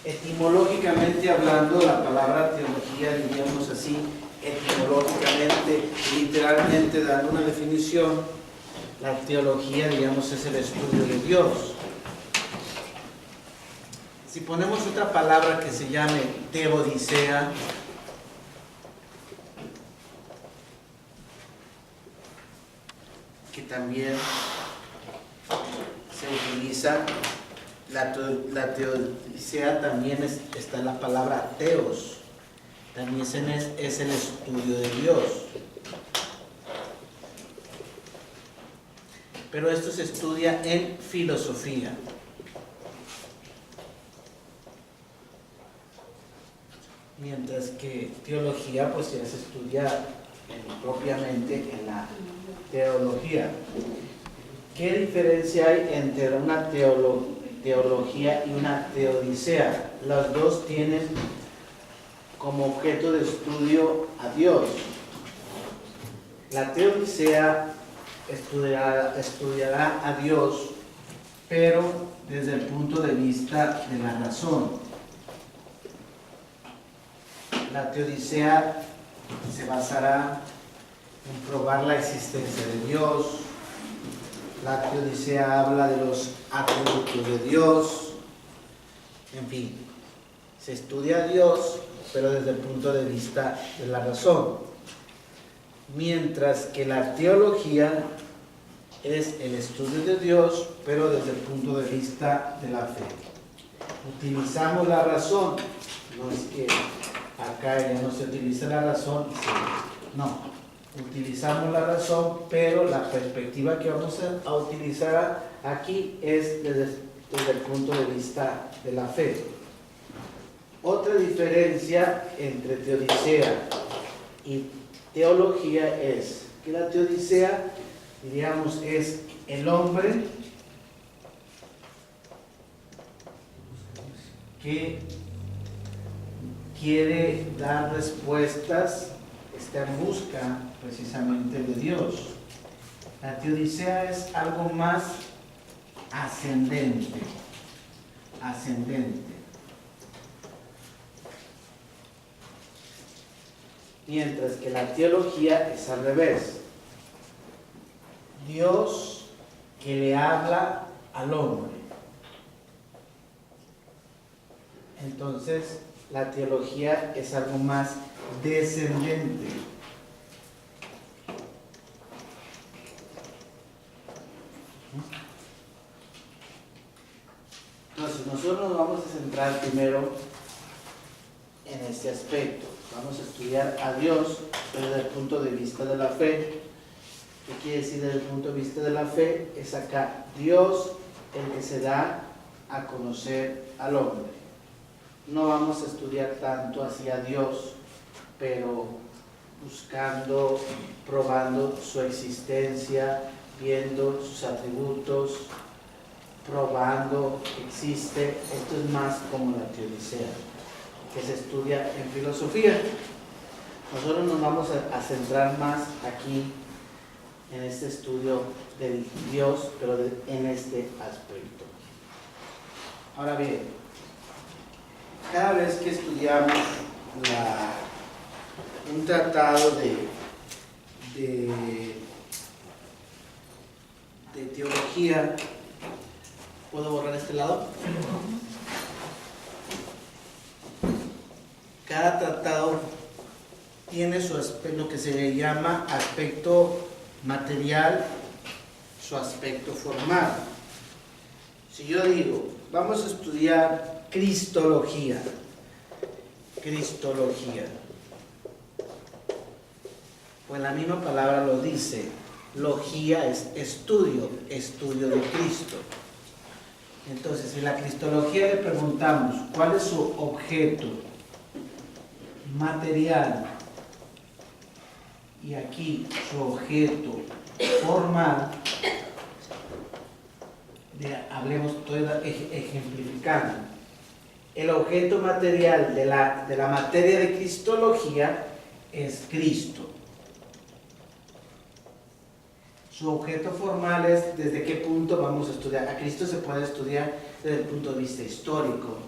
Etimológicamente hablando, la palabra teología, diríamos así, etimológicamente, literalmente dando una definición, la teología, digamos, es el estudio de Dios. Si ponemos otra palabra que se llame teodicea, que también se utiliza, la teodicea también está en la palabra teos, también es el estudio de Dios. Pero esto se estudia en filosofía. Mientras que teología pues ya se estudia propiamente en la teología. ¿Qué diferencia hay entre una teología y una teodicea? Las dos tienen como objeto de estudio a Dios. La teodicea estudiará a Dios, pero desde el punto de vista de la razón. La teodicea se basará en probar la existencia de Dios. La teodicea habla de los atributos de Dios. En fin, se estudia a Dios, pero desde el punto de vista de la razón. Mientras que la teología es el estudio de Dios, pero desde el punto de vista de la fe. Utilizamos la razón, no es que acá ya no se utiliza la razón, no, utilizamos la razón, pero la perspectiva que vamos a utilizar aquí es desde el punto de vista de la fe. Otra diferencia entre teodicea y teología es que la teodicea, diríamos, es el hombre que quiere dar respuestas, está en busca precisamente de Dios. La teodicea es algo más ascendente. Mientras que la teología es al revés. Dios que le habla al hombre. Entonces, la teología es algo más descendente. Entonces, nosotros nos vamos a centrar primero en este aspecto. Vamos a estudiar a Dios desde el punto de vista de la fe. ¿Qué quiere decir desde el punto de vista de la fe? Es acá Dios el que se da a conocer al hombre. No vamos a estudiar tanto así a Dios, pero buscando, probando su existencia, viendo sus atributos, probando que existe. Esto es más como la teodicea, que se estudia en filosofía. Nosotros nos vamos a centrar más aquí en este estudio de Dios, pero en este aspecto. Ahora bien, cada vez que estudiamos un tratado de teología, ¿puedo borrar este lado? Cada tratado tiene lo que se le llama aspecto material, su aspecto formal. Si yo digo, vamos a estudiar Cristología, pues la misma palabra lo dice. Logía es estudio de Cristo. Entonces, en la cristología le preguntamos cuál es su objeto material y aquí su objeto formal. Hablemos, estoy ejemplificando. El objeto material de la materia de cristología es Cristo. Su objeto formal es desde qué punto vamos a estudiar. A Cristo se puede estudiar desde el punto de vista histórico.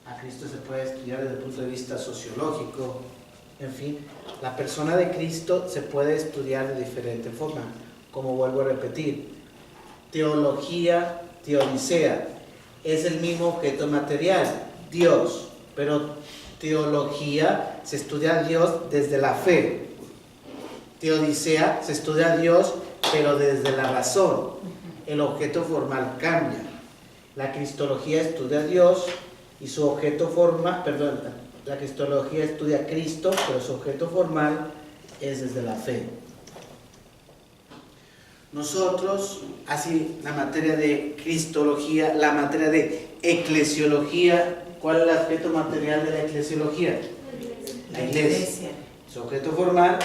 A Cristo se puede estudiar desde el punto de vista sociológico. En fin, la persona de Cristo se puede estudiar de diferente forma. Como vuelvo a repetir, teología, teodicea, es el mismo objeto material, Dios, pero teología se estudia a Dios desde la fe. Teodicea se estudia a Dios, pero desde la razón. El objeto formal cambia. La cristología estudia a Dios y su objeto formal, la cristología estudia a Cristo, pero su objeto formal es desde la fe. Nosotros, así, la materia de cristología, la materia de eclesiología, ¿cuál es el aspecto material de la eclesiología? La iglesia. Su objeto formal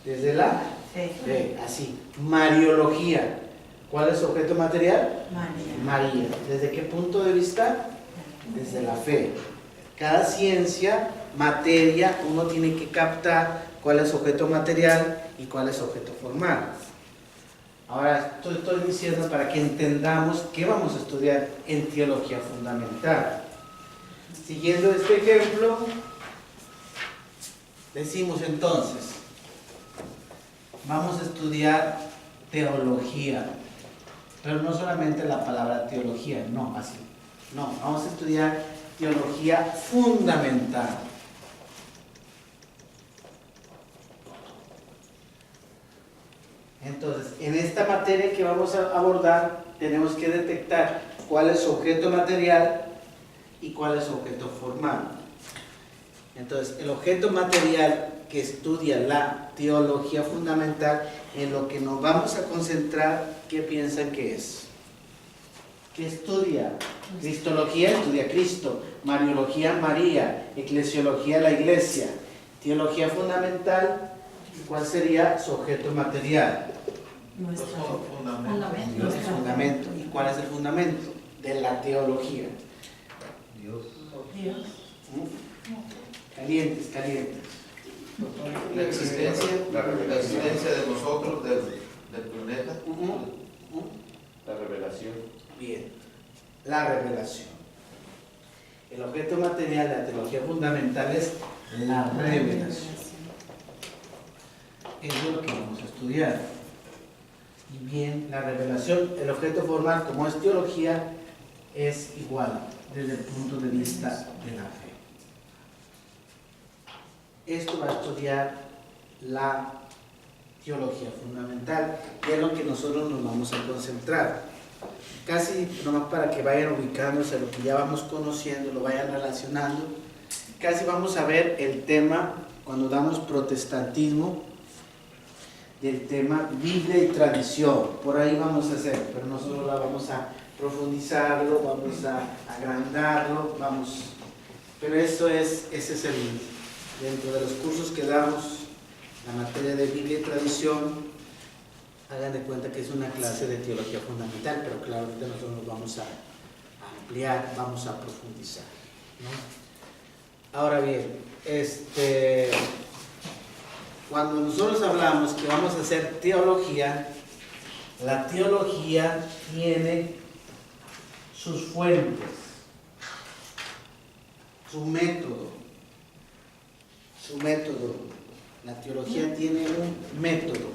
desde la fe. Así. Mariología, ¿cuál es su objeto material? María. ¿Desde qué punto de vista? Desde la fe. Cada ciencia, materia, uno tiene que captar cuál es su objeto material y cuál es su objeto formal. Ahora estoy diciendo para que entendamos qué vamos a estudiar en teología fundamental. Siguiendo este ejemplo, decimos entonces, vamos a estudiar teología, pero no solamente la palabra teología, no, así. No, vamos a estudiar teología fundamental. Entonces, en esta materia que vamos a abordar, tenemos que detectar cuál es su objeto material y cuál es su objeto formal. Entonces, el objeto material que estudia la teología fundamental, en lo que nos vamos a concentrar, ¿qué piensan que es? ¿Qué estudia? Cristología estudia a Cristo, Mariología María, Eclesiología la Iglesia, teología fundamental, ¿cuál sería su objeto material? Nuestro fundamento. ¿Y cuál es el fundamento de la teología? Dios. Calientes. La existencia de nosotros, del planeta. La revelación. Bien, la revelación. El objeto material de la teología fundamental es la revelación. Eso es lo que vamos a estudiar. Y bien, la revelación, el objeto formal, como es teología, es igual desde el punto de vista de la fe. Esto va a estudiar la teología fundamental, y es lo que nosotros nos vamos a concentrar. Casi nomás para que vayan ubicándose lo que ya vamos conociendo, lo vayan relacionando. Casi vamos a ver el tema, cuando damos protestantismo, del tema Biblia y tradición. Por ahí vamos a hacer, pero nosotros la vamos a profundizarlo, vamos a agrandarlo, pero ese es dentro de los cursos que damos, la materia de Biblia y tradición. Hagan de cuenta que es una clase de teología fundamental, pero claro, ahorita nosotros nos vamos a ampliar, vamos a profundizar, ¿no? Ahora bien, cuando nosotros hablamos que vamos a hacer teología, la teología tiene sus fuentes, su método. La teología tiene un método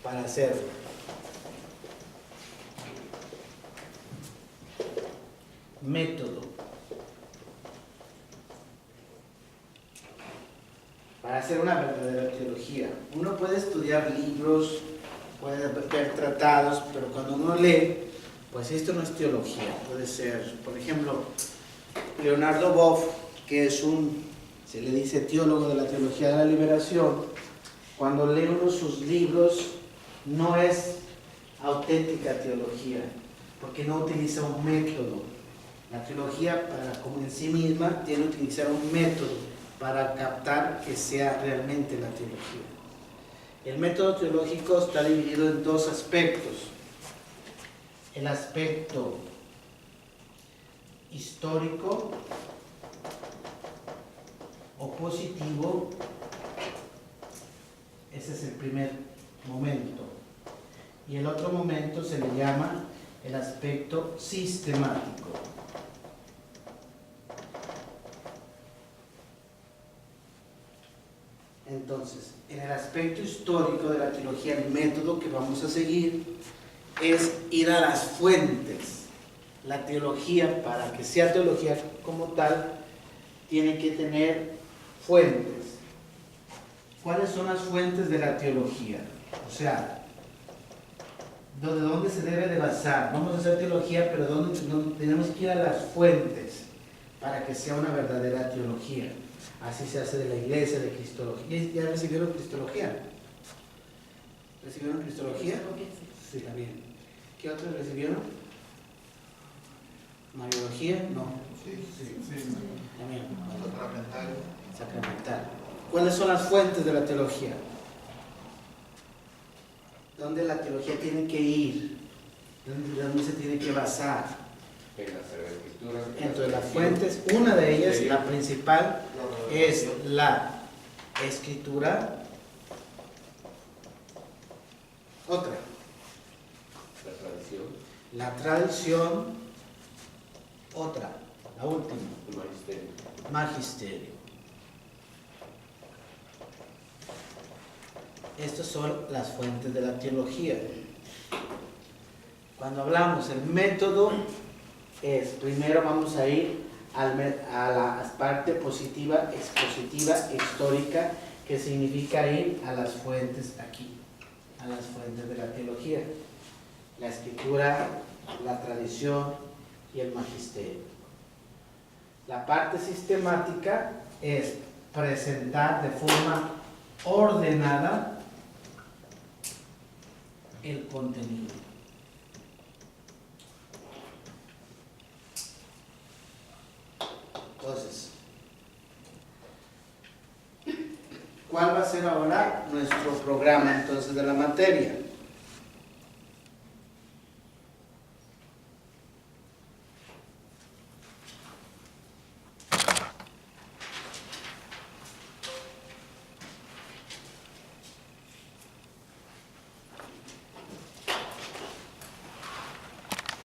para hacerlo. Método. Para hacer una verdadera teología. Uno puede estudiar libros, puede ver tratados, pero cuando uno lee, pues esto no es teología. Puede ser, por ejemplo, Leonardo Boff, que es se le dice teólogo de la teología de la liberación. Cuando lee uno sus libros, no es auténtica teología, porque no utiliza un método. La teología, como en sí misma, tiene que utilizar un método para captar que sea realmente la teología. El método teológico está dividido en dos aspectos. El aspecto histórico o positivo, ese es el primer momento. y el otro momento se le llama el aspecto sistemático. Entonces, en el aspecto histórico de la teología, el método que vamos a seguir es ir a las fuentes. La teología, para que sea teología como tal, tiene que tener fuentes. ¿Cuáles son las fuentes de la teología? O sea, ¿de dónde se debe de basar? Vamos a hacer teología, pero ¿dónde tenemos que ir a las fuentes para que sea una verdadera teología? Así se hace de la iglesia, de cristología. ¿Ya recibieron cristología? ¿Recibieron cristología? Sí, también. ¿Qué otros recibieron? ¿Mariología? No. Sí. También. Sacramental. Sacramental. ¿Cuáles son las fuentes de la teología? ¿Dónde la teología tiene que ir? ¿Dónde se tiene que basar? En la Sagrada Escritura. Entonces las fuentes, una de ellas, la principal, es la Escritura. Otra, La tradición. la tradición. Otra, la última, El magisterio. magisterio. Estas son las fuentes de la teología. Cuando hablamos del método, primero vamos a ir a la parte positiva, expositiva, histórica, que significa ir a las fuentes aquí, a las fuentes de la teología. La escritura, la tradición y el magisterio. La parte sistemática es presentar de forma ordenada el contenido. Entonces, ¿cuál va a ser ahora nuestro programa entonces de la materia?